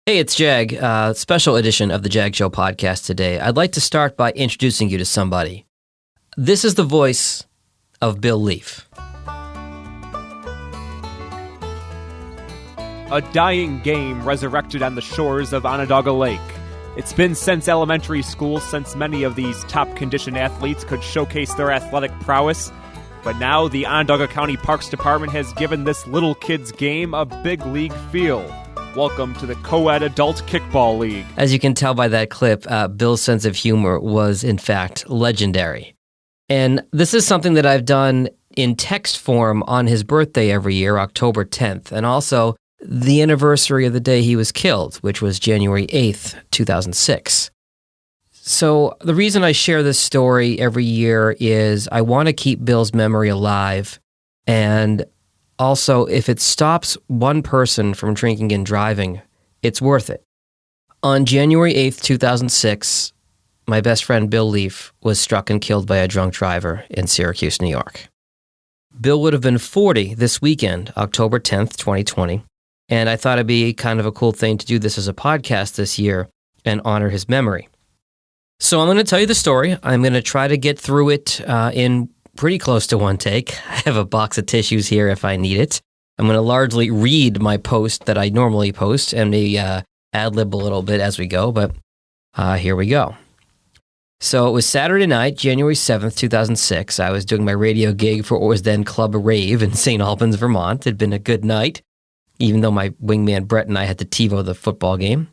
Hey, it's Jag, special edition of the Jag Show podcast today. I'd like to start by introducing you to somebody. This is the voice of Bill Leaf. A dying game resurrected on the shores of Onondaga Lake. It's been since elementary school since many of these top-conditioned athletes could showcase their athletic prowess. But now the Onondaga County Parks Department has given this little kid's game a big league feel. Welcome to the Co-Ed Adult Kickball League. As you can tell by that clip, Bill's sense of humor was, in fact, legendary. And this is something that I've done in text form on his birthday every year, October 10th, and also the anniversary of the day he was killed, which was January 8th, 2006. So the reason I share this story every year is I want to keep Bill's memory alive, and also, if it stops one person from drinking and driving, it's worth it. On January 8th, 2006, my best friend Bill Leaf was struck and killed by a drunk driver in Syracuse, New York. Bill would have been 40 this weekend, October 10th, 2020, and I thought it'd be kind of a cool thing to do this as a podcast this year and honor his memory. So I'm going to tell you the story. I'm going to try to get through it in pretty close to one take. I have a box of tissues here if I need it. I'm going to largely read my post that I normally post and maybe ad-lib a little bit as we go, but here we go. So it was Saturday night, January 7th, 2006. I was doing my radio gig for what was then Club Rave in St. Albans, Vermont. It had been a good night, even though my wingman Bret and I had to TiVo the football game.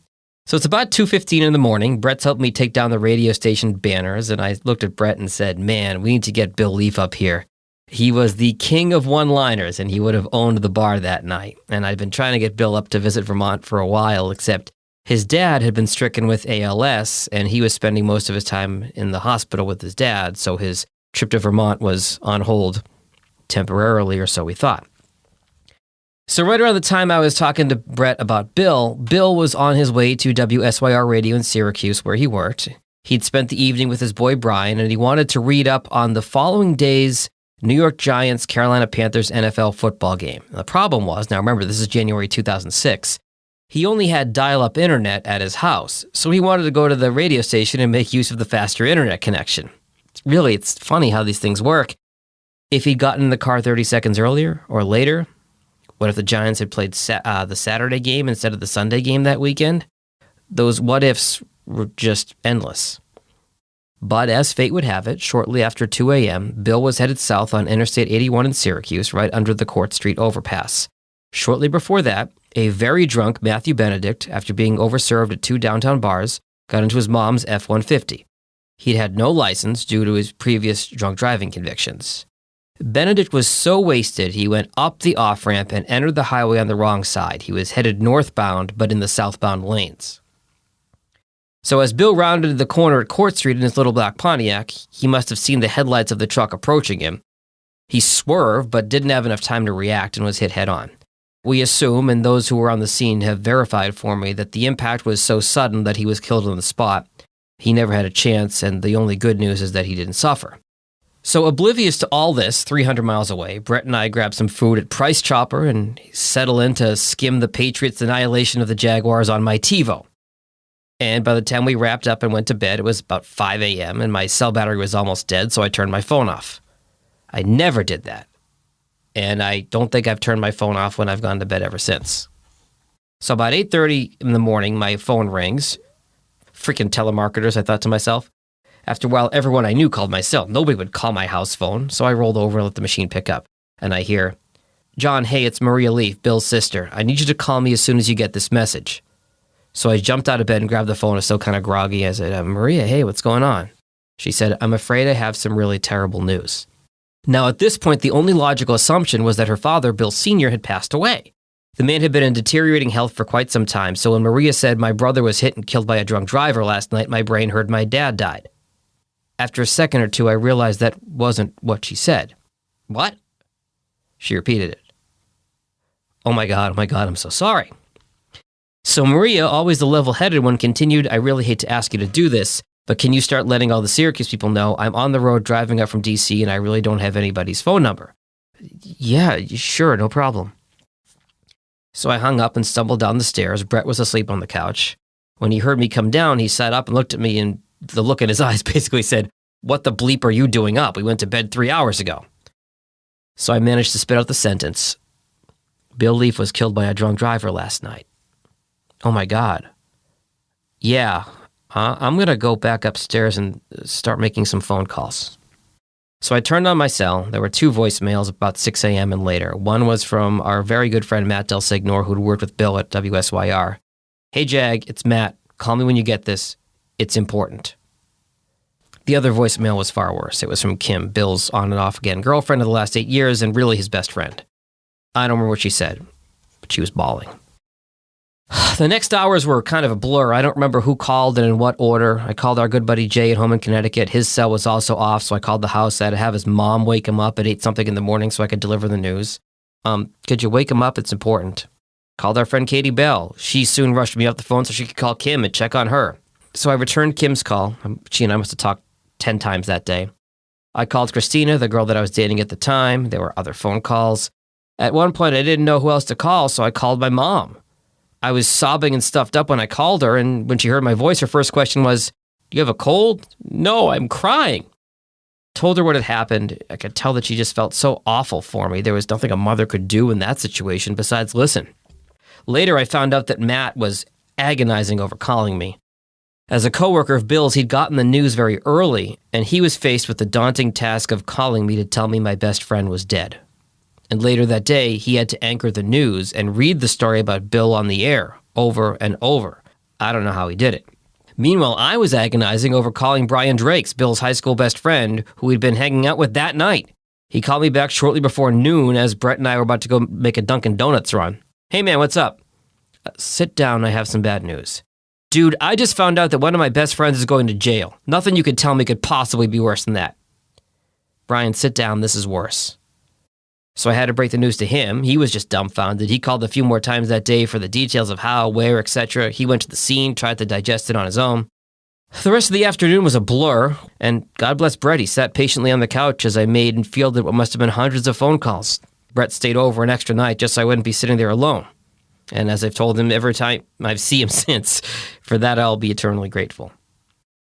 So it's about 2:15 in the morning. Bret's helped me take down the radio station banners, and I looked at Bret and said, man, we need to get Bill Leaf up here. He was the king of one-liners, and he would have owned the bar that night. And I'd been trying to get Bill up to visit Vermont for a while, except his dad had been stricken with ALS, and he was spending most of his time in the hospital with his dad, so his trip to Vermont was on hold temporarily, or so we thought. So right around the time I was talking to Bret about Bill, Bill was on his way to WSYR Radio in Syracuse where he worked. He'd spent the evening with his boy Brian, and he wanted to read up on the following day's New York Giants, Carolina Panthers NFL football game. And the problem was, now remember this is January 2006, he only had dial-up internet at his house, so he wanted to go to the radio station and make use of the faster internet connection. It's funny how these things work. If he'd gotten in the car 30 seconds earlier or later, what if the Giants had played the Saturday game instead of the Sunday game that weekend? Those what-ifs were just endless. But as fate would have it, shortly after 2 a.m., Bill was headed south on Interstate 81 in Syracuse, right under the Court Street overpass. Shortly before that, a very drunk Matthew Benedict, after being overserved at 2 downtown bars, got into his mom's F-150. He'd had no license due to his previous drunk driving convictions. Benedict was so wasted, he went up the off-ramp and entered the highway on the wrong side. He was headed northbound, but in the southbound lanes. So as Bill rounded the corner at Court Street in his little black Pontiac, he must have seen the headlights of the truck approaching him. He swerved, but didn't have enough time to react and was hit head-on. We assume, and those who were on the scene have verified for me, that the impact was so sudden that he was killed on the spot. He never had a chance, and the only good news is that he didn't suffer. So oblivious to all this, 300 miles away, Bret and I grabbed some food at Price Chopper and settle in to skim the Patriots' annihilation of the Jaguars on my TiVo. And by the time we wrapped up and went to bed, it was about 5 a.m. and my cell battery was almost dead, so I turned my phone off. I never did that. And I don't think I've turned my phone off when I've gone to bed ever since. So about 8:30 in the morning, my phone rings. Freaking telemarketers, I thought to myself. After a while, everyone I knew called my cell. Nobody would call my house phone, so I rolled over and let the machine pick up. And I hear, John, hey, it's Maria Leaf, Bill's sister. I need you to call me as soon as you get this message. So I jumped out of bed and grabbed the phone. I was still kind of groggy. I said, Maria, hey, what's going on? She said, I'm afraid I have some really terrible news. Now, at this point, the only logical assumption was that her father, Bill Sr., had passed away. The man had been in deteriorating health for quite some time, so when Maria said my brother was hit and killed by a drunk driver last night, my brain heard my dad died. After a second or two, I realized that wasn't what she said. What? She repeated it. Oh my God, I'm so sorry. So Maria, always the level-headed one, continued, I really hate to ask you to do this, but can you start letting all the Syracuse people know I'm on the road driving up from D.C. and I really don't have anybody's phone number? Yeah, sure, no problem. So I hung up and stumbled down the stairs. Bret was asleep on the couch. When he heard me come down, he sat up and looked at me, and the look in his eyes basically said, "What the bleep are you doing up? We went to bed 3 hours ago." So I managed to spit out the sentence, "Bill Leaf was killed by a drunk driver last night." Oh my God. Yeah, I'm going to go back upstairs and start making some phone calls. So I turned on my cell. There were 2 voicemails about 6 a.m. and later. One was from our very good friend Matt DelSignore, who'd worked with Bill at WSYR. "Hey, Jag, it's Matt. Call me when you get this. It's important." The other voicemail was far worse. It was from Kim, Bill's on and off again girlfriend of the last 8 years and really his best friend. I don't remember what she said, but she was bawling. The next hours were kind of a blur. I don't remember who called and in what order. I called our good buddy Jay at home in Connecticut. His cell was also off, so I called the house. I had to have his mom wake him up at 8-something in the morning so I could deliver the news. Could you wake him up? It's important. Called our friend Katie Bell. She soon rushed me off the phone so she could call Kim and check on her. So I returned Kim's call. She and I must have talked 10 times that day. I called Christina, the girl that I was dating at the time. There were other phone calls. At one point, I didn't know who else to call, so I called my mom. I was sobbing and stuffed up when I called her, and when she heard my voice, her first question was, "Do you have a cold?" "No, I'm crying." Told her what had happened. I could tell that she just felt so awful for me. There was nothing a mother could do in that situation besides listen. Later, I found out that Matt was agonizing over calling me. As a coworker of Bill's, he'd gotten the news very early, and he was faced with the daunting task of calling me to tell me my best friend was dead. And later that day, he had to anchor the news and read the story about Bill on the air over and over. I don't know how he did it. Meanwhile, I was agonizing over calling Brian Drakes, Bill's high school best friend, who he'd been hanging out with that night. He called me back shortly before noon as Bret and I were about to go make a Dunkin' Donuts run. "Hey man, what's up?" "Sit down, I have some bad news." "Dude, I just found out that one of my best friends is going to jail. Nothing you could tell me could possibly be worse than that." "Brian, sit down, this is worse." So I had to break the news to him. He was just dumbfounded. He called a few more times that day for the details of how, where, etc. He went to the scene, tried to digest it on his own. The rest of the afternoon was a blur, and God bless Bret, he sat patiently on the couch as I made and fielded what must have been hundreds of phone calls. Bret stayed over an extra night just so I wouldn't be sitting there alone. And as I've told him every time I've seen him since, for that I'll be eternally grateful.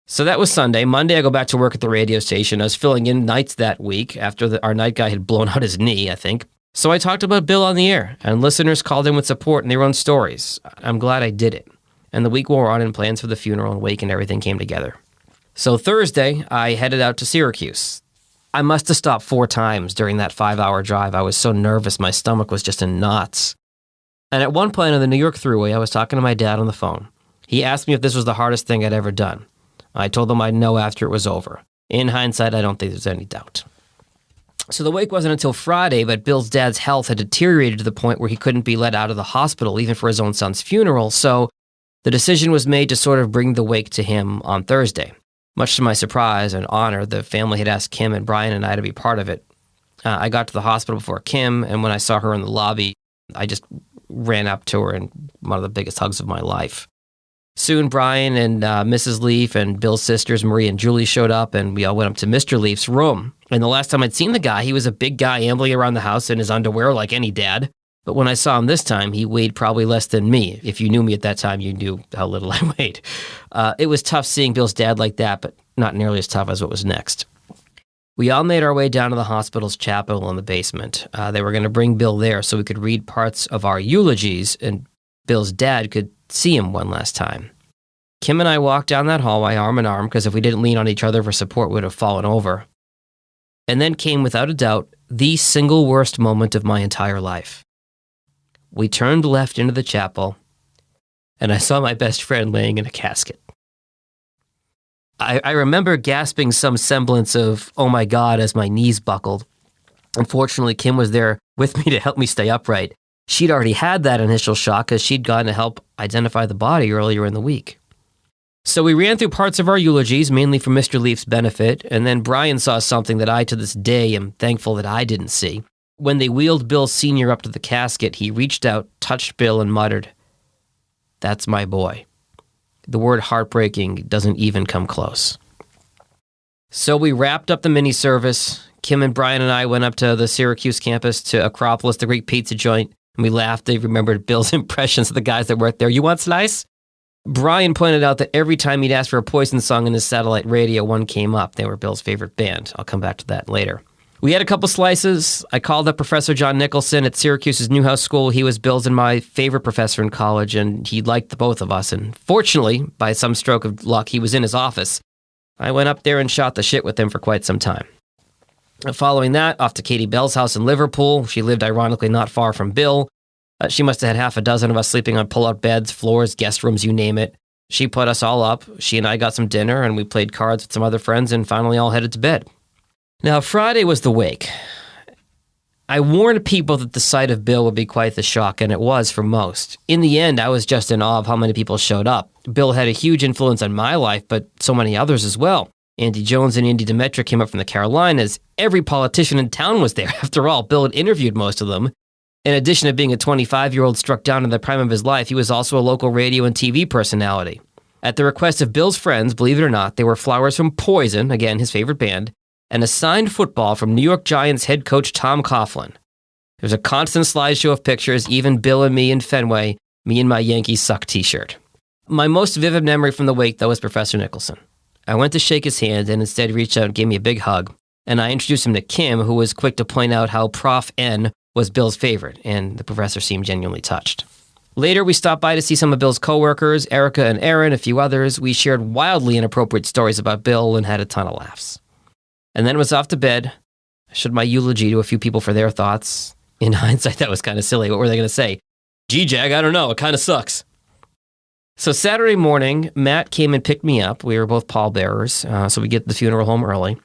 So that was Sunday. Monday, I go back to work at the radio station. I was filling in nights that week after our night guy had blown out his knee, I think. So I talked about Bill on the air, and listeners called in with support and their own stories. I'm glad I did it. And the week wore on, and plans for the funeral and wake and everything came together. So Thursday, I headed out to Syracuse. I must have stopped 4 times during that 5-hour drive. I was so nervous, my stomach was just in knots. And at one point on the New York Thruway, I was talking to my dad on the phone. He asked me if this was the hardest thing I'd ever done. I told him I'd know after it was over. In hindsight, I don't think there's any doubt. So the wake wasn't until Friday, but Bill's dad's health had deteriorated to the point where he couldn't be let out of the hospital, even for his own son's funeral, so the decision was made to sort of bring the wake to him on Thursday. Much to my surprise and honor, the family had asked Kim and Brian and I to be part of it. I got to the hospital before Kim, and when I saw her in the lobby, I just ran up to her and one of the biggest hugs of my life. Soon, Brian and Mrs. Leaf and Bill's sisters, Marie and Julie, showed up, and we all went up to Mr. Leaf's room. And the last time I'd seen the guy, he was a big guy ambling around the house in his underwear like any dad. But when I saw him this time, he weighed probably less than me. If you knew me at that time, you knew how little I weighed. It was tough seeing Bill's dad like that, but not nearly as tough as what was next. We all made our way down to the hospital's chapel in the basement. They were going to bring Bill there so we could read parts of our eulogies, and Bill's dad could see him one last time. Kim and I walked down that hallway arm in arm, because if we didn't lean on each other for support, we would have fallen over. And then came, without a doubt, the single worst moment of my entire life. We turned left into the chapel, and I saw my best friend laying in a casket. I remember gasping some semblance of, "Oh my God," as my knees buckled. Unfortunately, Kim was there with me to help me stay upright. She'd already had that initial shock because she'd gone to help identify the body earlier in the week. So we ran through parts of our eulogies, mainly for Mr. Leaf's benefit, and then Brian saw something that I, to this day, am thankful that I didn't see. When they wheeled Bill Sr. up to the casket, he reached out, touched Bill, and muttered, "That's my boy." The word heartbreaking doesn't even come close. So we wrapped up the mini-service. Kim and Brian and I went up to the Syracuse campus to Acropolis, the Greek pizza joint. And we laughed. They remembered Bill's impressions of the guys that worked there. You want slice? Brian pointed out that every time he'd ask for a Poison song in his satellite radio, one came up. They were Bill's favorite band. I'll come back to that later. We had a couple slices. I called up Professor John Nicholson at Syracuse's Newhouse School. He was Bill's and my favorite professor in college, and he liked the both of us. And fortunately, by some stroke of luck, he was in his office. I went up there and shot the shit with him for quite some time. Following that, off to Katie Bell's house in Liverpool. She lived ironically not far from Bill. She must have had half a dozen of us sleeping on pull-out beds, floors, guest rooms, you name it. She put us all up. She and I got some dinner, and we played cards with some other friends, and finally all headed to bed. Now, Friday was the wake. I warned people that the sight of Bill would be quite the shock, and it was for most. In the end, I was just in awe of how many people showed up. Bill had a huge influence on my life, but so many others as well. Andy Jones and Andy Demetra came up from the Carolinas. Every politician in town was there. After all, Bill had interviewed most of them. In addition to being a 25-year-old struck down in the prime of his life, he was also a local radio and TV personality. At the request of Bill's friends, believe it or not, there were flowers from Poison, again his favorite band, and a signed football from New York Giants head coach Tom Coughlin. There was a constant slideshow of pictures, even Bill and me in Fenway, me in my Yankees suck t-shirt. My most vivid memory from the wake, though, was Professor Nicholson. I went to shake his hand and instead reached out and gave me a big hug, and I introduced him to Kim, who was quick to point out how Prof. N was Bill's favorite, and the professor seemed genuinely touched. Later, we stopped by to see some of Bill's coworkers, Erica and Aaron, a few others. We shared wildly inappropriate stories about Bill and had a ton of laughs. And then it was off to bed. I showed my eulogy to a few people for their thoughts. In hindsight, that was kind of silly. What were they going to say? Gee, Jag, I don't know. It kind of sucks. So Saturday morning, Matt came and picked me up. We were both pallbearers, so we get to the funeral home early.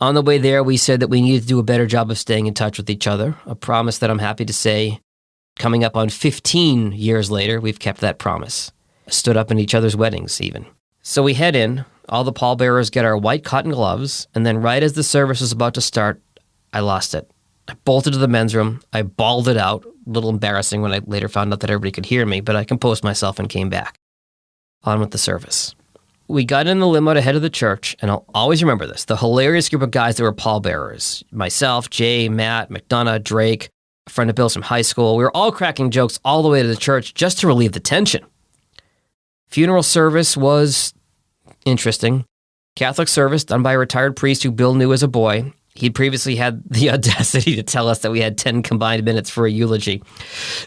On the way there, we said that we needed to do a better job of staying in touch with each other, a promise that I'm happy to say, coming up on 15 years later, we've kept that promise. Stood up in each other's weddings, even. So we head in, all the pallbearers get our white cotton gloves, and then right as the service was about to start, I lost it. I bolted to the men's room, I bawled it out, a little embarrassing when I later found out that everybody could hear me, but I composed myself and came back. On with the service. We got in the limo to head to the church, and I'll always remember this, the hilarious group of guys that were pallbearers. Myself, Jay, Matt, McDonough, Drake, a friend of Bill's from high school. We were all cracking jokes all the way to the church just to relieve the tension. Funeral service was interesting. Catholic service done by a retired priest who Bill knew as a boy. He'd previously had the audacity to tell us that we had 10 combined minutes for a eulogy.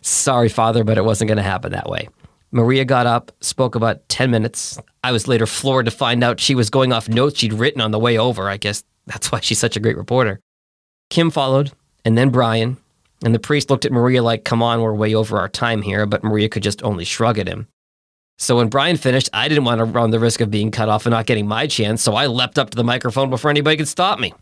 Sorry, Father, but it wasn't going to happen that way. Maria got up, spoke about 10 minutes. I was later floored to find out she was going off notes she'd written on the way over. I guess that's why she's such a great reporter. Kim followed, and then Brian. And the priest looked at Maria like, come on, we're way over our time here, but Maria could just only shrug at him. So when Brian finished, I didn't want to run the risk of being cut off and not getting my chance, so I leapt up to the microphone before anybody could stop me.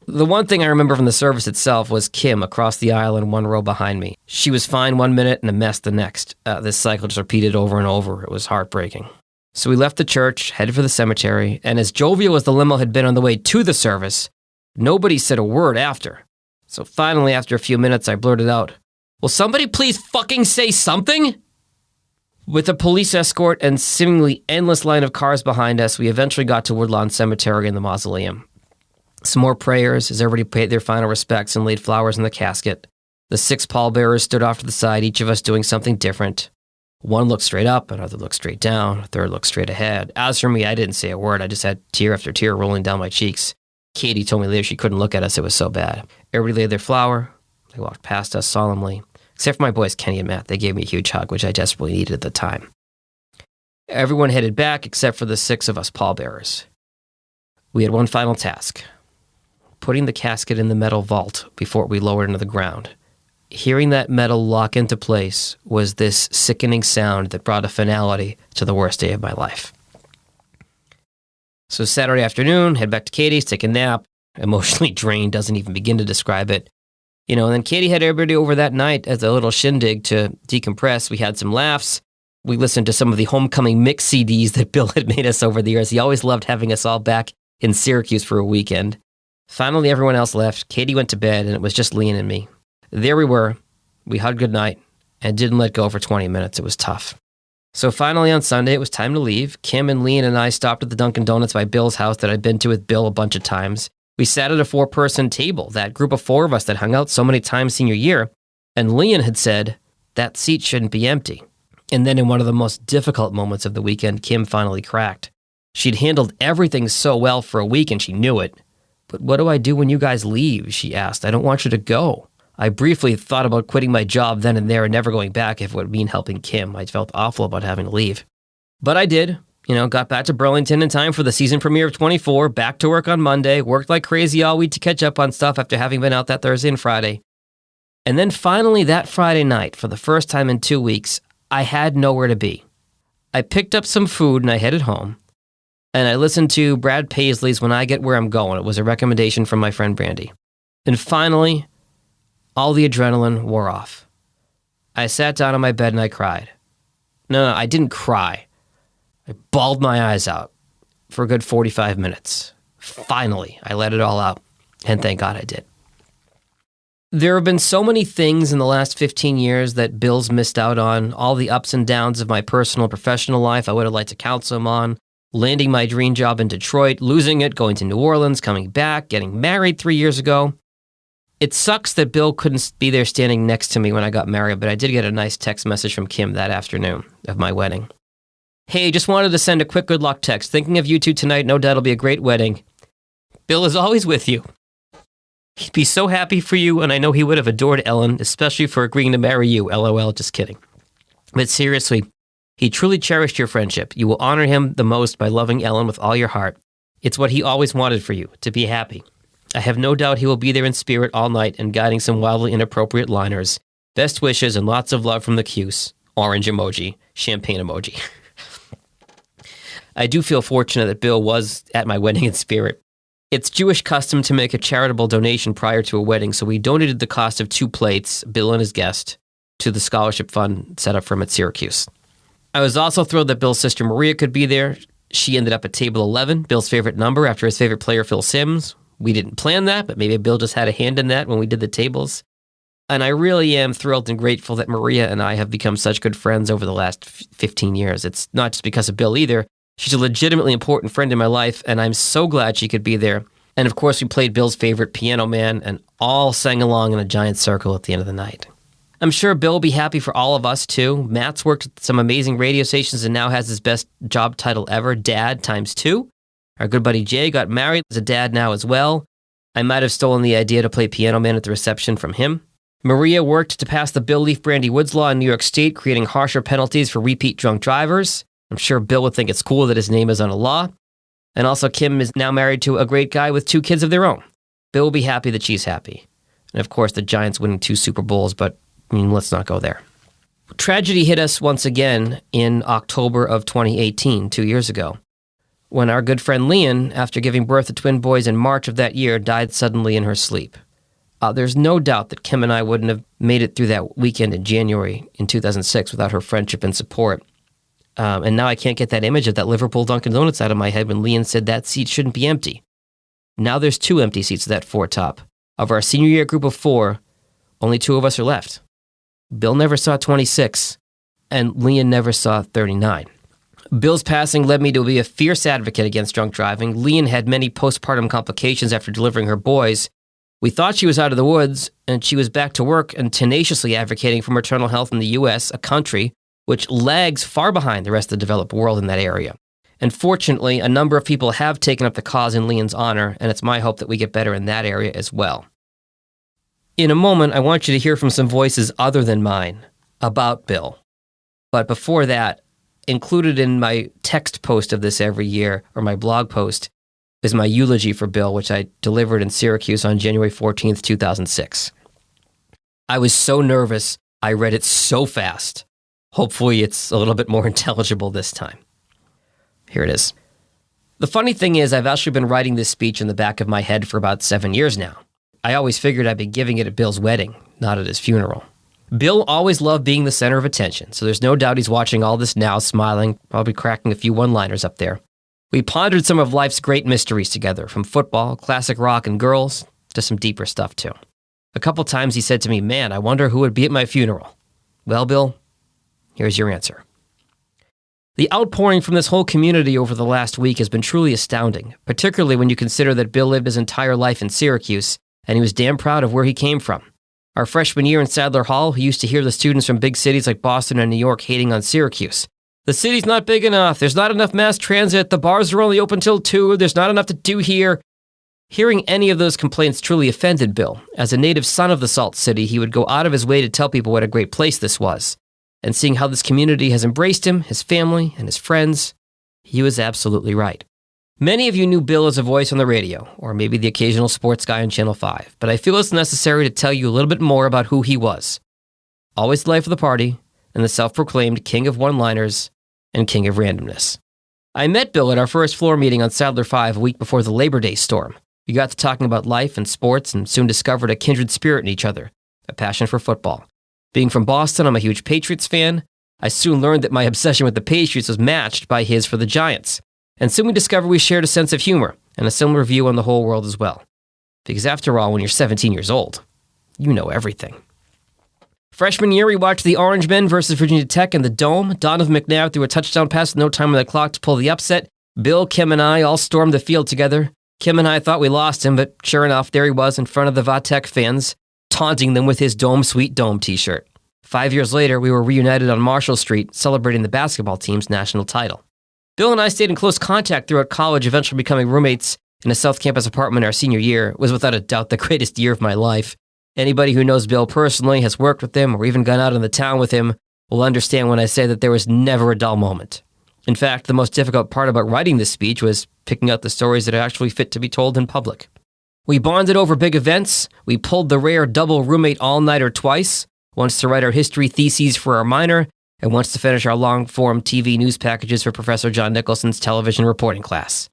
The one thing I remember from the service itself was Kim across the aisle in one row behind me. She was fine one minute and a mess the next. This cycle just repeated over and over. It was heartbreaking. So we left the church, headed for the cemetery, and as jovial as the limo had been on the way to the service, nobody said a word after. So finally, after a few minutes, I blurted out, "Will somebody please fucking say something?" With a police escort and seemingly endless line of cars behind us, we eventually got to Woodlawn Cemetery and the mausoleum. Some more prayers as everybody paid their final respects and laid flowers in the casket. The 6 pallbearers stood off to the side, each of us doing something different. One looked straight up, another looked straight down, a third looked straight ahead. As for me, I didn't say a word. I just had tear after tear rolling down my cheeks. Katie told me later she couldn't look at us. It was so bad. Everybody laid their flower. They walked past us solemnly. Except for my boys, Kenny and Matt. They gave me a huge hug, which I desperately needed at the time. Everyone headed back except for the 6 of us pallbearers. We had one final task. Putting the casket in the metal vault before we lowered into the ground. Hearing that metal lock into place was this sickening sound that brought a finality to the worst day of my life. So Saturday afternoon, head back to Katie's, take a nap. Emotionally drained, doesn't even begin to describe it. And then Katie had everybody over that night as a little shindig to decompress. We had some laughs. We listened to some of the homecoming mix CDs that Bill had made us over the years. He always loved having us all back in Syracuse for a weekend. Finally, everyone else left. Katie went to bed, and it was just Lean and me. There we were. We hugged goodnight and didn't let go for 20 minutes. It was tough. So finally on Sunday, it was time to leave. Kim and Lean and I stopped at the Dunkin' Donuts by Bill's house that I'd been to with Bill a bunch of times. We sat at a 4-person table, that group of 4 of us that hung out so many times senior year. And Leon had said, that seat shouldn't be empty. And then in one of the most difficult moments of the weekend, Kim finally cracked. She'd handled everything so well for a week and she knew it. But what do I do when you guys leave? She asked. I don't want you to go. I briefly thought about quitting my job then and there and never going back if it would mean helping Kim. I felt awful about having to leave. But I did. Got back to Burlington in time for the season premiere of 24, back to work on Monday, worked like crazy all week to catch up on stuff after having been out that Thursday and Friday. And then finally that Friday night, for the first time in 2 weeks, I had nowhere to be. I picked up some food and I headed home. And I listened to Brad Paisley's When I Get Where I'm Going. It was a recommendation from my friend Brandy. And finally, all the adrenaline wore off. I sat down on my bed and I cried. No, I didn't cry. I bawled my eyes out for a good 45 minutes. Finally, I let it all out. And thank God I did. There have been so many things in the last 15 years that Bill's missed out on. All the ups and downs of my personal and professional life I would have liked to counsel him on. Landing my dream job in Detroit, losing it, going to New Orleans, coming back, getting married 3 years ago. It sucks that Bill couldn't be there standing next to me when I got married, but I did get a nice text message from Kim that afternoon of my wedding. Hey, just wanted to send a quick good luck text. Thinking of you two tonight. No doubt it'll be a great wedding. Bill is always with you. He'd be so happy for you, and I know he would have adored Ellen, especially for agreeing to marry you. LOL, just kidding. But seriously, he truly cherished your friendship. You will honor him the most by loving Ellen with all your heart. It's what he always wanted for you, to be happy. I have no doubt he will be there in spirit all night and guiding some wildly inappropriate liners. Best wishes and lots of love from the Cuse. Orange emoji. Champagne emoji. I do feel fortunate that Bill was at my wedding in spirit. It's Jewish custom to make a charitable donation prior to a wedding, so we donated the cost of 2 plates, Bill and his guest, to the scholarship fund set up for him at Syracuse. I was also thrilled that Bill's sister Maria could be there. She ended up at table 11, Bill's favorite number after his favorite player, Phil Simms. We didn't plan that, but maybe Bill just had a hand in that when we did the tables. And I really am thrilled and grateful that Maria and I have become such good friends over the last 15 years. It's not just because of Bill either. She's a legitimately important friend in my life, and I'm so glad she could be there. And of course, we played Bill's favorite Piano Man and all sang along in a giant circle at the end of the night. I'm sure Bill will be happy for all of us, too. Matt's worked at some amazing radio stations and now has his best job title ever, Dad ×2. Our good buddy Jay got married as a dad now as well. I might have stolen the idea to play Piano Man at the reception from him. Maria worked to pass the Bill Leaf Brandy Woods law in New York State, creating harsher penalties for repeat drunk drivers. I'm sure Bill would think it's cool that his name is on a law. And also, Kim is now married to a great guy with 2 kids of their own. Bill will be happy that she's happy. And of course, the Giants winning 2 Super Bowls, but let's not go there. Tragedy hit us once again in October of 2018, 2 years ago, when our good friend Leon, after giving birth to twin boys in March of that year, died suddenly in her sleep. There's no doubt that Kim and I wouldn't have made it through that weekend in January in 2006 without her friendship and support. And now I can't get that image of that Liverpool Dunkin' Donuts out of my head when Leon said that seat shouldn't be empty. Now there's 2 empty seats at that 4 top. Of our senior year group of 4, only 2 of us are left. Bill never saw 26, and Leon never saw 39. Bill's passing led me to be a fierce advocate against drunk driving. Leon had many postpartum complications after delivering her boys. We thought she was out of the woods, and she was back to work and tenaciously advocating for maternal health in the U.S., a country which lags far behind the rest of the developed world in that area. And fortunately, a number of people have taken up the cause in Leon's honor, and it's my hope that we get better in that area as well. In a moment, I want you to hear from some voices other than mine about Bill. But before that, included in my text post of this every year, or my blog post, is my eulogy for Bill, which I delivered in Syracuse on January 14th, 2006. I was so nervous, I read it so fast. Hopefully it's a little bit more intelligible this time. Here it is. The funny thing is, I've actually been writing this speech in the back of my head for about 7 years now. I always figured I'd be giving it at Bill's wedding, not at his funeral. Bill always loved being the center of attention, so there's no doubt he's watching all this now, smiling, probably cracking a few one-liners up there. We pondered some of life's great mysteries together, from football, classic rock, and girls, to some deeper stuff too. A couple times he said to me, "Man, I wonder who would be at my funeral." Well, Bill, here's your answer. The outpouring from this whole community over the last week has been truly astounding, particularly when you consider that Bill lived his entire life in Syracuse, and he was damn proud of where he came from. Our freshman year in Sadler Hall, we used to hear the students from big cities like Boston and New York hating on Syracuse. The city's not big enough. There's not enough mass transit. The bars are only open till 2. There's not enough to do here. Hearing any of those complaints truly offended Bill. As a native son of the Salt City, he would go out of his way to tell people what a great place this was. And seeing how this community has embraced him, his family, and his friends, he was absolutely right. Many of you knew Bill as a voice on the radio, or maybe the occasional sports guy on Channel 5, but I feel it's necessary to tell you a little bit more about who he was. Always the life of the party, and the self-proclaimed king of one-liners and king of randomness. I met Bill at our first floor meeting on Sadler 5 a week before the Labor Day storm. We got to talking about life and sports and soon discovered a kindred spirit in each other, a passion for football. Being from Boston, I'm a huge Patriots fan. I soon learned that my obsession with the Patriots was matched by his for the Giants. And soon we discovered we shared a sense of humor and a similar view on the whole world as well. Because after all, when you're 17 years old, you know everything. Freshman year, we watched the Orange Men versus Virginia Tech in the Dome. Donovan McNabb threw a touchdown pass with no time on the clock to pull the upset. Bill, Kim, and I all stormed the field together. Kim and I thought we lost him, but sure enough, there he was in front of the Vatech fans, taunting them with his Dome Sweet Dome t-shirt. 5 years later, we were reunited on Marshall Street, celebrating the basketball team's national title. Bill and I stayed in close contact throughout college, eventually becoming roommates in a South Campus apartment our senior year. It was without a doubt the greatest year of my life. Anybody who knows Bill personally, has worked with him, or even gone out in the town with him will understand when I say that there was never a dull moment. In fact, the most difficult part about writing this speech was picking out the stories that are actually fit to be told in public. We bonded over big events. We pulled the rare double roommate all-nighter twice, once to write our history theses for our minor, and once to finish our long-form TV news packages for Professor John Nicholson's television reporting class.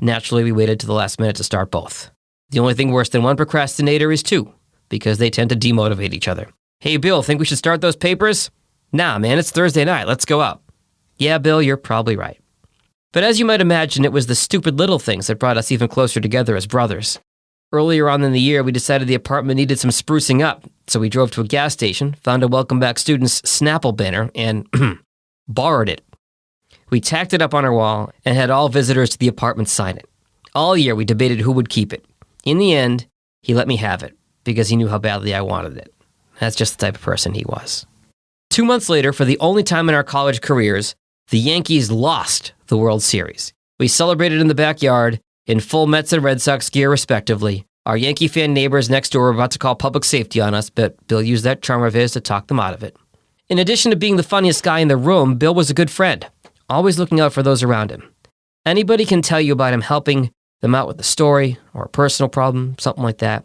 Naturally, we waited to the last minute to start both. The only thing worse than one procrastinator is two, because they tend to demotivate each other. Hey, Bill, think we should start those papers? Nah, man, it's Thursday night. Let's go out. Yeah, Bill, you're probably right. But as you might imagine, it was the stupid little things that brought us even closer together as brothers. Earlier on in the year, we decided the apartment needed some sprucing up, so we drove to a gas station, found a Welcome Back Students Snapple banner, and borrowed it. We tacked it up on our wall and had all visitors to the apartment sign it. All year, we debated who would keep it. In the end, he let me have it, because he knew how badly I wanted it. That's just the type of person he was. 2 months later, for the only time in our college careers, the Yankees lost the World Series. We celebrated in the backyard, in full Mets and Red Sox gear respectively. Our Yankee fan neighbors next door were about to call public safety on us, but Bill used that charm of his to talk them out of it. In addition to being the funniest guy in the room, Bill was a good friend, always looking out for those around him. Anybody can tell you about him helping them out with a story or a personal problem, something like that.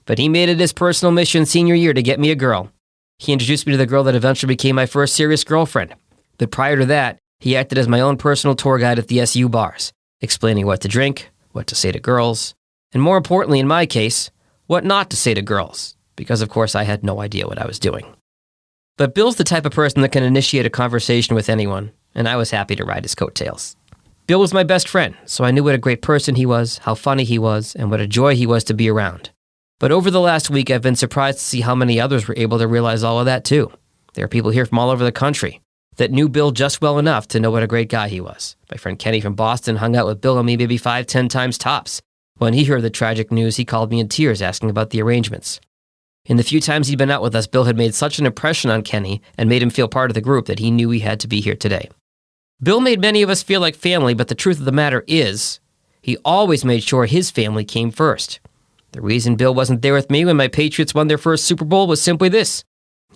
But he made it his personal mission senior year to get me a girl. He introduced me to the girl that eventually became my first serious girlfriend. But prior to that, he acted as my own personal tour guide at the SU bars, explaining what to drink, what to say to girls, and more importantly in my case, what not to say to girls, because of course I had no idea what I was doing. But Bill's the type of person that can initiate a conversation with anyone, and I was happy to ride his coattails. Bill was my best friend, so I knew what a great person he was, how funny he was, and what a joy he was to be around. But over the last week, I've been surprised to see how many others were able to realize all of that too. There are people here from all over the country that knew Bill just well enough to know what a great guy he was. My friend Kenny from Boston hung out with Bill and me maybe 5-10 times tops. When he heard the tragic news, he called me in tears asking about the arrangements. In the few times he'd been out with us, Bill had made such an impression on Kenny and made him feel part of the group that he knew he had to be here today. Bill made many of us feel like family, but the truth of the matter is, he always made sure his family came first. The reason Bill wasn't there with me when my Patriots won their first Super Bowl was simply this.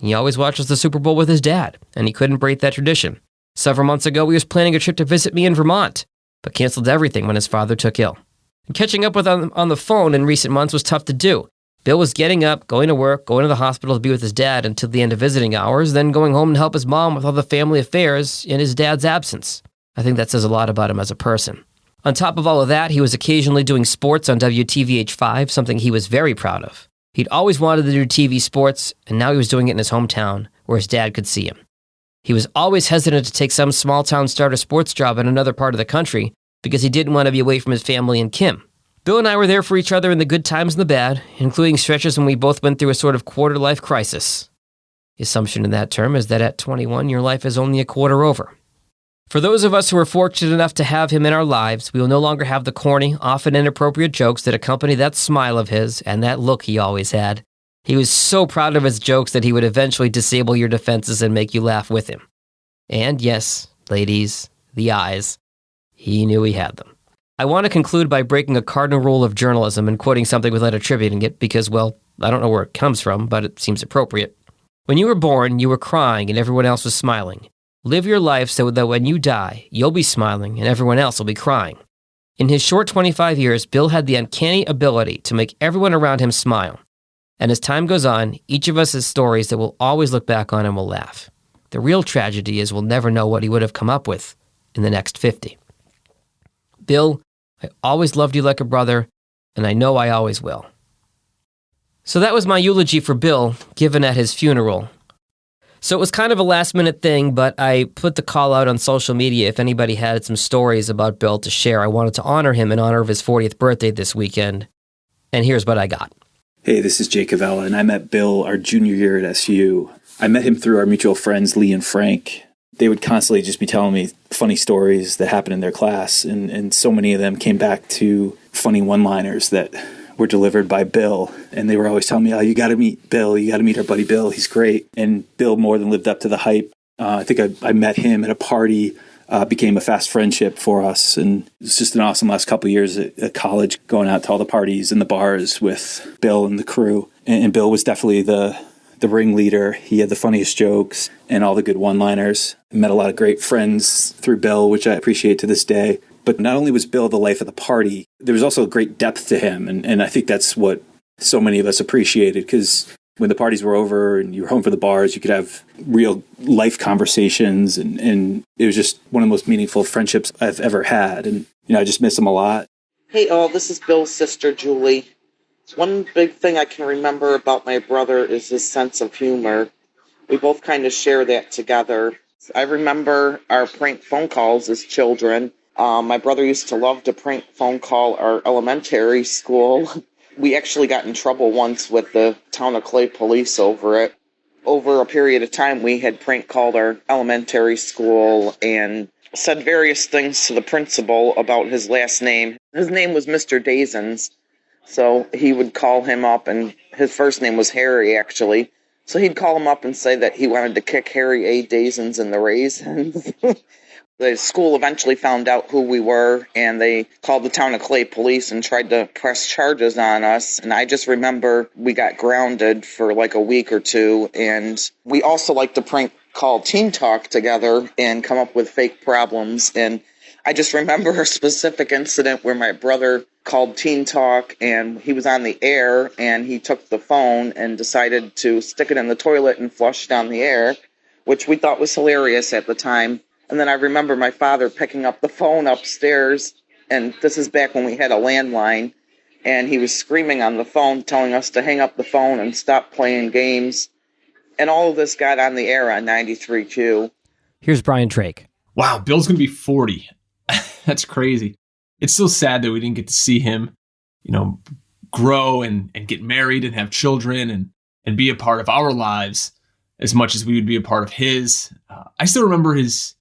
He always watches the Super Bowl with his dad, and he couldn't break that tradition. Several months ago, he was planning a trip to visit me in Vermont, but canceled everything when his father took ill. And catching up with him on the phone in recent months was tough to do. Bill was getting up, going to work, going to the hospital to be with his dad until the end of visiting hours, then going home to help his mom with all the family affairs in his dad's absence. I think that says a lot about him as a person. On top of all of that, he was occasionally doing sports on WTVH5, something he was very proud of. He'd always wanted to do TV sports, and now he was doing it in his hometown, where his dad could see him. He was always hesitant to take some small-town starter sports job in another part of the country because he didn't want to be away from his family and Kim. Bill and I were there for each other in the good times and the bad, including stretches when we both went through a sort of quarter-life crisis. The assumption in that term is that at 21, your life is only a quarter over. For those of us who are fortunate enough to have him in our lives, we will no longer have the corny, often inappropriate jokes that accompany that smile of his and that look he always had. He was so proud of his jokes that he would eventually disable your defenses and make you laugh with him. And yes, ladies, the eyes. He knew he had them. I want to conclude by breaking a cardinal rule of journalism and quoting something without attributing it because, well, I don't know where it comes from, but it seems appropriate. When you were born, you were crying and everyone else was smiling. Live your life so that when you die, you'll be smiling and everyone else will be crying. In his short 25 years, Bill had the uncanny ability to make everyone around him smile. And as time goes on, each of us has stories that we'll always look back on and will laugh. The real tragedy is we'll never know what he would have come up with in the next 50. Bill, I always loved you like a brother, and I know I always will. So that was my eulogy for Bill, given at his funeral. So it was kind of a last-minute thing, but I put the call out on social media if anybody had some stories about Bill to share. I wanted to honor him in honor of his 40th birthday this weekend, and here's what I got. Hey, this is Jay Kivela, and I met Bill our junior year at SU. I met him through our mutual friends, Lee and Frank. They would constantly just be telling me funny stories that happened in their class, and so many of them came back to funny one-liners that were delivered by Bill. And they were always telling me, oh, you got to meet Bill. You got to meet our buddy Bill. He's great. And Bill more than lived up to the hype. I think I met him at a party, became a fast friendship for us. And it was just an awesome last couple of years at college, going out to all the parties and the bars with Bill and the crew. And Bill was definitely the ringleader. He had the funniest jokes and all the good one-liners. I met a lot of great friends through Bill, which I appreciate to this day. But not only was Bill the life of the party, there was also a great depth to him. And I think that's what so many of us appreciated, because when the parties were over and you were home for the bars, you could have real life conversations. And it was just one of the most meaningful friendships I've ever had. And, I just miss him a lot. Hey all, this is Bill's sister, Julie. One big thing I can remember about my brother is his sense of humor. We both kind of share that together. I remember our prank phone calls as children. My brother used to love to prank phone call our elementary school. We actually got in trouble once with the town of Clay police over it. Over a period of time, we had prank called our elementary school and said various things to the principal about his last name. His name was Mr. Dazens. So he would call him up, and his first name was Harry, actually. So he'd call him up and say that he wanted to kick Harry A. Dazens in the raisins. The school eventually found out who we were, and they called the town of Clay police and tried to press charges on us. And I just remember we got grounded for like a week or two. And we also like to prank call Teen Talk together and come up with fake problems. And I just remember a specific incident where my brother called Teen Talk and he was on the air and he took the phone and decided to stick it in the toilet and flush down the air, which we thought was hilarious at the time. And then I remember my father picking up the phone upstairs, and this is back when we had a landline, and he was screaming on the phone, telling us to hang up the phone and stop playing games. And all of this got on the air on 93.2. Here's Brian Drake. Wow, Bill's going to be 40. That's crazy. It's so sad that we didn't get to see him, grow and get married and have children and be a part of our lives as much as we would be a part of his. I still remember his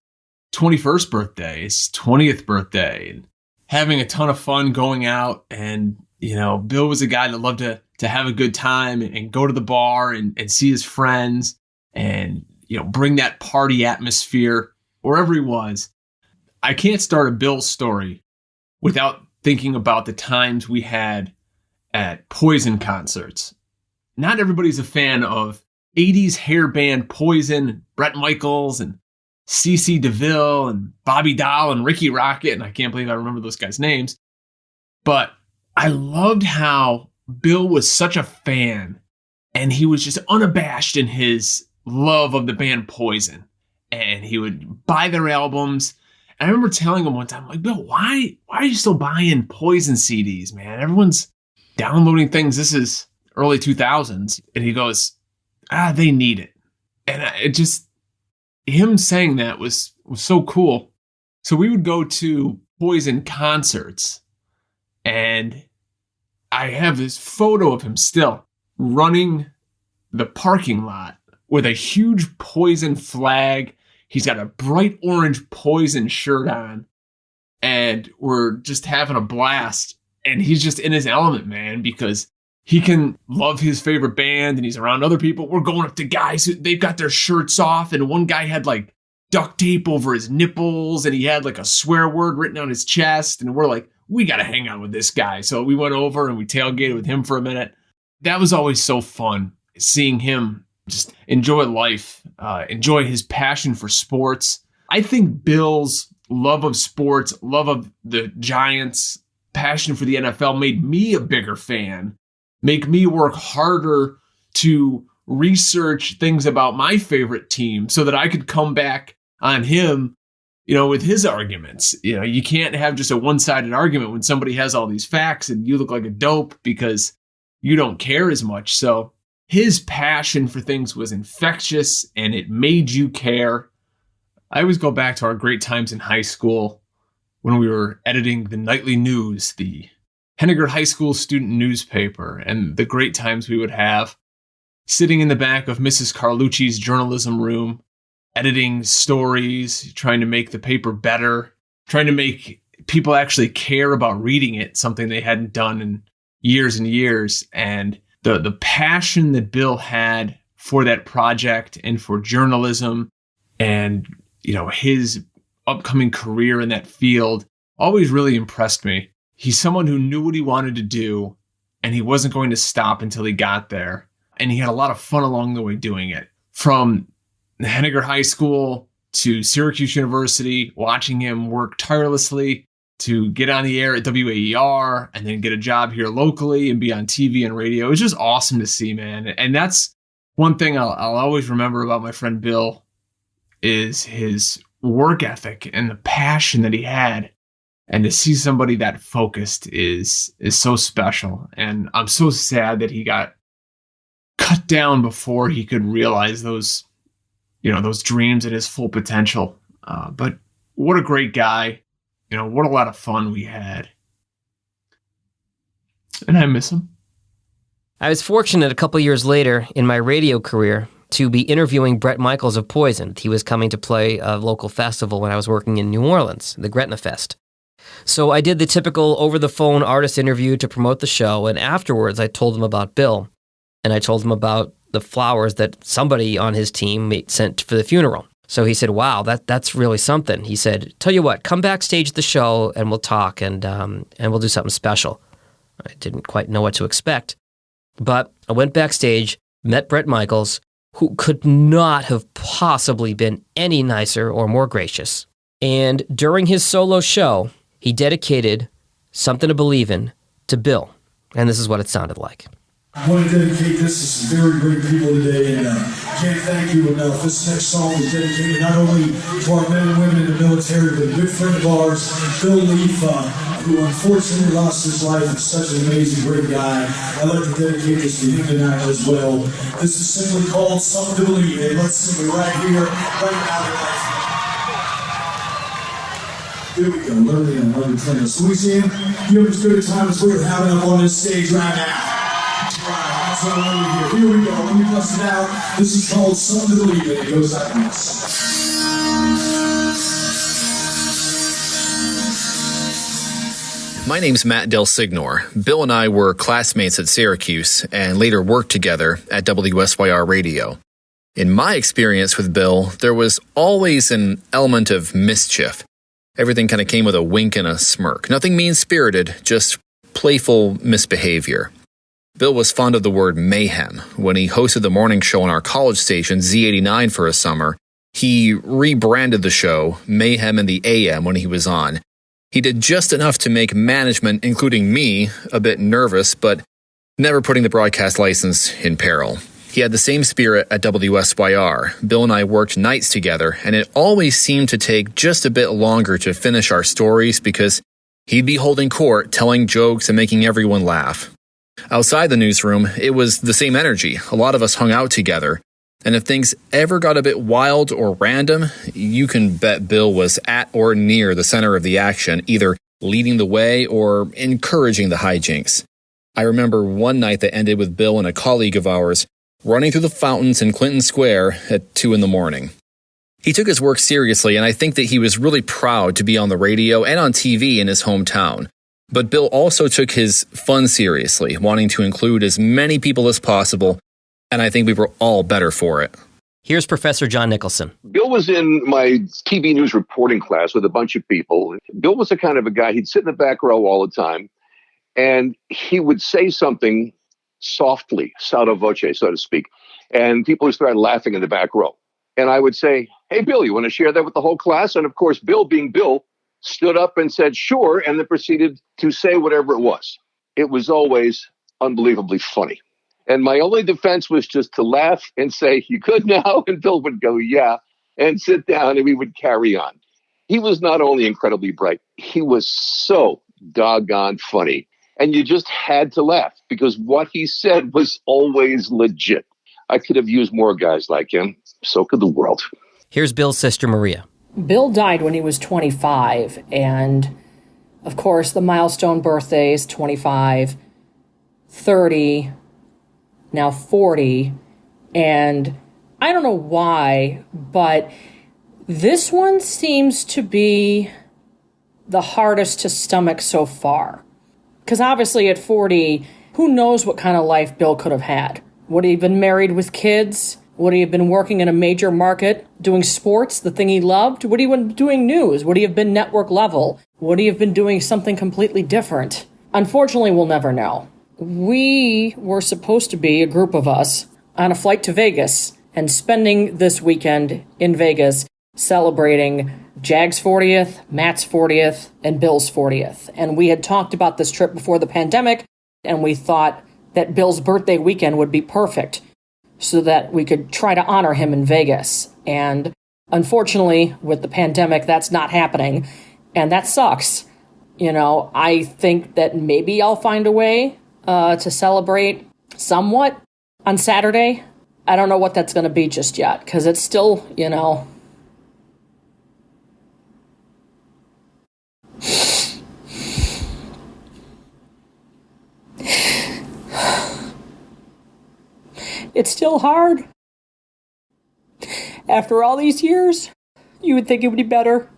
21st birthday, his 20th birthday, and having a ton of fun going out. And, Bill was a guy that loved to have a good time and go to the bar and see his friends and, bring that party atmosphere wherever he was. I can't start a Bill story without thinking about the times we had at Poison concerts. Not everybody's a fan of 80s hair band Poison, Bret Michaels, and CeCe DeVille, and Bobby Dahl, and Ricky Rocket, and I can't believe I remember those guys' names. But I loved how Bill was such a fan, and he was just unabashed in his love of the band Poison. And he would buy their albums. And I remember telling him one time, like, Bill, why are you still buying Poison CDs, man? Everyone's downloading things. This is early 2000s. And he goes, they need it. And him saying that was so cool. So we would go to Poison concerts, and I have this photo of him still running the parking lot with a huge Poison flag. He's got a bright orange Poison shirt on, and we're just having a blast. And he's just in his element, man, because he can love his favorite band and he's around other people. We're going up to guys who they've got their shirts off, and one guy had like duct tape over his nipples and he had like a swear word written on his chest. And we're like, we got to hang out with this guy. So we went over and we tailgated with him for a minute. That was always so fun, seeing him just enjoy life, enjoy his passion for sports. I think Bill's love of sports, love of the Giants, passion for the NFL made me a bigger fan, make me work harder to research things about my favorite team so that I could come back on him, with his arguments. You can't have just a one-sided argument when somebody has all these facts and you look like a dope because you don't care as much. So his passion for things was infectious and it made you care. I always go back to our great times in high school when we were editing the nightly news, the Henniger High School student newspaper, and the great times we would have sitting in the back of Mrs. Carlucci's journalism room, editing stories, trying to make the paper better, trying to make people actually care about reading it, something they hadn't done in years and years. And the passion that Bill had for that project and for journalism and, his upcoming career in that field always really impressed me. He's someone who knew what he wanted to do and he wasn't going to stop until he got there. And he had a lot of fun along the way doing it. From Henniger High School to Syracuse University, watching him work tirelessly to get on the air at WAER and then get a job here locally and be on TV and radio. It was just awesome to see, man. And that's one thing I'll always remember about my friend Bill is his work ethic and the passion that he had. And to see somebody that focused is so special. And I'm so sad that he got cut down before he could realize those dreams at his full potential. But what a great guy. What a lot of fun we had. And I miss him. I was fortunate a couple years later in my radio career to be interviewing Bret Michaels of Poison. He was coming to play a local festival when I was working in New Orleans, the Gretna Fest. So I did the typical over-the-phone artist interview to promote the show, and afterwards I told him about Bill, and I told him about the flowers that somebody on his team sent for the funeral. So he said, wow, that's really something. He said, tell you what, come backstage at the show and we'll talk and we'll do something special. I didn't quite know what to expect, but I went backstage, met Bret Michaels, who could not have possibly been any nicer or more gracious. And during his solo show, he dedicated Something to Believe In to Bill. And this is what it sounded like. I want to dedicate this to some very great people today, and can't thank you enough. This next song is dedicated not only to our men and women in the military, but a good friend of ours, Bill Leaf, who unfortunately lost his life. He's such an amazing, great guy. I'd like to dedicate this to him tonight as well. This is simply called Something to Believe In. Let's sing it right here, right now tonight. Here we go. Let me play this. Louisiana, you have as good a time as we're having up on this stage right now. That's what I want to hear. Here we go. Let me bust it out. This is called Something to Believe In. It goes like this. My name's Matt DelSignore. Bill and I were classmates at Syracuse and later worked together at WSYR Radio. In my experience with Bill, there was always an element of mischief. Everything kind of came with a wink and a smirk. Nothing mean-spirited, just playful misbehavior. Bill was fond of the word mayhem. When he hosted the morning show on our college station, Z89, for a summer, he rebranded the show Mayhem in the AM when he was on. He did just enough to make management, including me, a bit nervous, but never putting the broadcast license in peril. He had the same spirit at WSYR. Bill and I worked nights together, and it always seemed to take just a bit longer to finish our stories because he'd be holding court, telling jokes and making everyone laugh. Outside the newsroom, it was the same energy. A lot of us hung out together. And if things ever got a bit wild or random, you can bet Bill was at or near the center of the action, either leading the way or encouraging the hijinks. I remember one night that ended with Bill and a colleague of ours running through the fountains in Clinton Square at 2 a.m. He took his work seriously, and I think that he was really proud to be on the radio and on TV in his hometown. But Bill also took his fun seriously, wanting to include as many people as possible, and I think we were all better for it. Here's Professor John Nicholson. Bill was in my TV news reporting class with a bunch of people. Bill was the kind of a guy, he'd sit in the back row all the time, and he would say something softly, sotto voce, so to speak, and people would start laughing in the back row. And I would say, hey, Bill, you want to share that with the whole class? And of course, Bill, being Bill, stood up and said, sure, and then proceeded to say whatever it was. It was always unbelievably funny. And my only defense was just to laugh and say, you good now? And Bill would go, yeah, and sit down, and we would carry on. He was not only incredibly bright, he was so doggone funny. And you just had to laugh because what he said was always legit. I could have used more guys like him. So could the world. Here's Bill's sister, Maria. Bill died when he was 25. And, of course, the milestone birthdays, 25, 30, now 40. And I don't know why, but this one seems to be the hardest to stomach so far. Because obviously at 40, who knows what kind of life Bill could have had? Would he have been married with kids? Would he have been working in a major market, doing sports, the thing he loved? Would he have been doing news? Would he have been network level? Would he have been doing something completely different? Unfortunately, we'll never know. We were supposed to be, a group of us, on a flight to Vegas and spending this weekend in Vegas celebrating Jag's 40th, Matt's 40th, and Bill's 40th. And we had talked about this trip before the pandemic, and we thought that Bill's birthday weekend would be perfect so that we could try to honor him in Vegas. And unfortunately, with the pandemic, that's not happening. And that sucks. You know, I think that maybe I'll find a way to celebrate somewhat on Saturday. I don't know what that's going to be just yet, because it's still, you know... It's still hard. After all these years, you would think it would be better.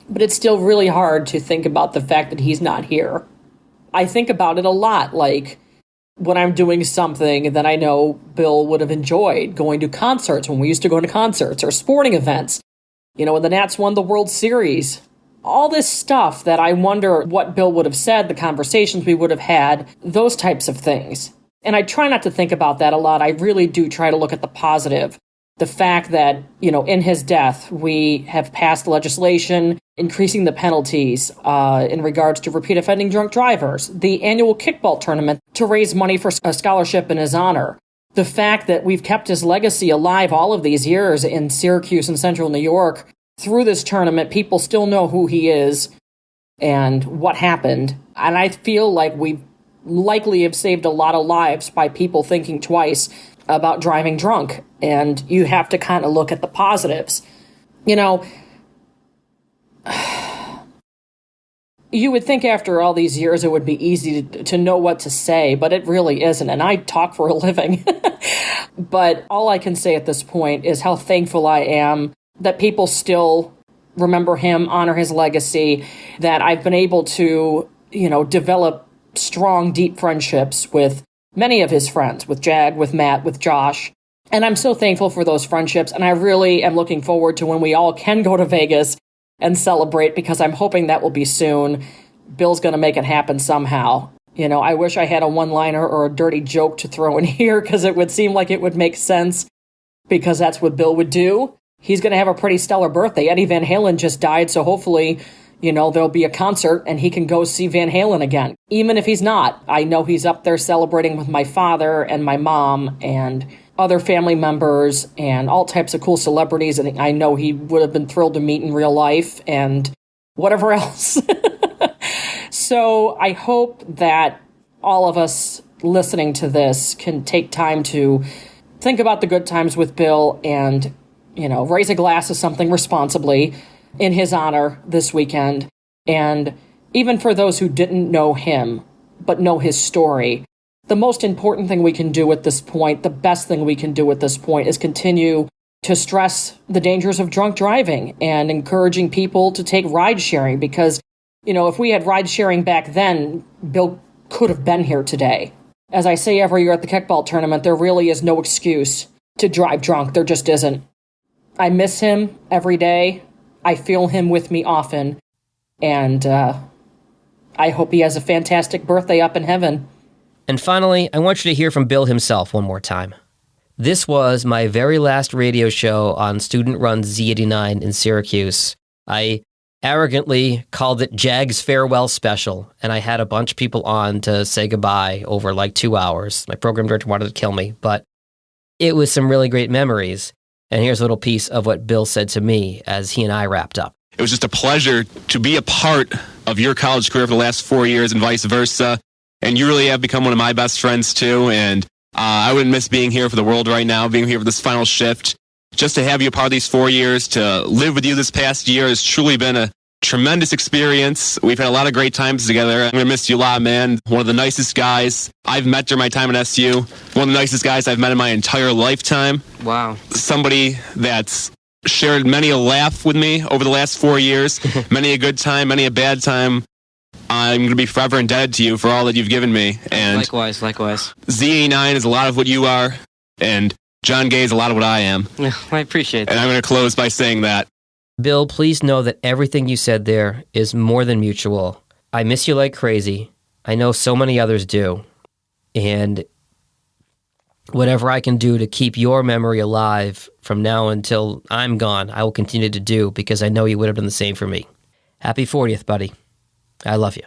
But it's still really hard to think about the fact that he's not here. I think about it a lot, like when I'm doing something that I know Bill would have enjoyed, going to concerts when we used to go to concerts, or sporting events. You know, when the Nats won the World Series. All this stuff that I wonder what Bill would have said, the conversations we would have had, those types of things. And I try not to think about that a lot. I really do try to look at the positive. The fact that, you know, in his death, we have passed legislation increasing the penalties in regards to repeat offending drunk drivers, the annual kickball tournament to raise money for a scholarship in his honor. The fact that we've kept his legacy alive all of these years in Syracuse and Central New York. Through this tournament, people still know who he is and what happened. And I feel like we've likely have saved a lot of lives by people thinking twice about driving drunk. And you have to kind of look at the positives. You know, you would think after all these years it would be easy to know what to say, but it really isn't. And I talk for a living. But all I can say at this point is how thankful I am that people still remember him, honor his legacy, that I've been able to, you know, develop strong, deep friendships with many of his friends, with Jag, with Matt, with Josh. And I'm so thankful for those friendships. And I really am looking forward to when we all can go to Vegas and celebrate, because I'm hoping that will be soon. Bill's going to make it happen somehow. You know, I wish I had a one-liner or a dirty joke to throw in here, because it would seem like it would make sense, because that's what Bill would do. He's going to have a pretty stellar birthday. Eddie Van Halen just died, so hopefully, you know, there'll be a concert and he can go see Van Halen again. Even if he's not, I know he's up there celebrating with my father and my mom and other family members and all types of cool celebrities. And I know he would have been thrilled to meet in real life and whatever else. So I hope that all of us listening to this can take time to think about the good times with Bill and, you know, raise a glass of something responsibly in his honor this weekend. And even for those who didn't know him, but know his story, the most important thing we can do at this point, the best thing we can do at this point, is continue to stress the dangers of drunk driving and encouraging people to take ride sharing, because You know, if we had ride sharing back then, Bill could have been here today. As I say every year at the kickball tournament, there really is no excuse to drive drunk. There just isn't. I miss him every day. I feel him with me often. And I hope he has a fantastic birthday up in heaven. And finally, I want you to hear from Bill himself one more time. This was my very last radio show on student-run Z89 in Syracuse. I arrogantly called it Jag's Farewell Special, and I had a bunch of people on to say goodbye over like 2 hours. My program director wanted to kill me, but it was some really great memories. And here's a little piece of what Bill said to me as he and I wrapped up. It was just a pleasure to be a part of your college career for the last 4 years and vice versa. And you really have become one of my best friends too. And I wouldn't miss being here for the world right now, being here for this final shift. Just to have you a part of these 4 years, to live with you this past year has truly been a tremendous experience. We've had a lot of great times together. I'm going to miss you a lot, man. One of the nicest guys I've met during my time at SU. One of the nicest guys I've met in my entire lifetime. Wow. Somebody that's shared many a laugh with me over the last 4 years, many a good time, many a bad time. I'm going to be forever indebted to you for all that you've given me. And Likewise. Z89 is a lot of what you are, and John Gay is a lot of what I am. I appreciate that. And I'm going to close by saying that. Bill, please know that everything you said there is more than mutual. I miss you like crazy. I know so many others do. And whatever I can do to keep your memory alive from now until I'm gone, I will continue to do, because I know you would have done the same for me. Happy 40th, buddy. I love you.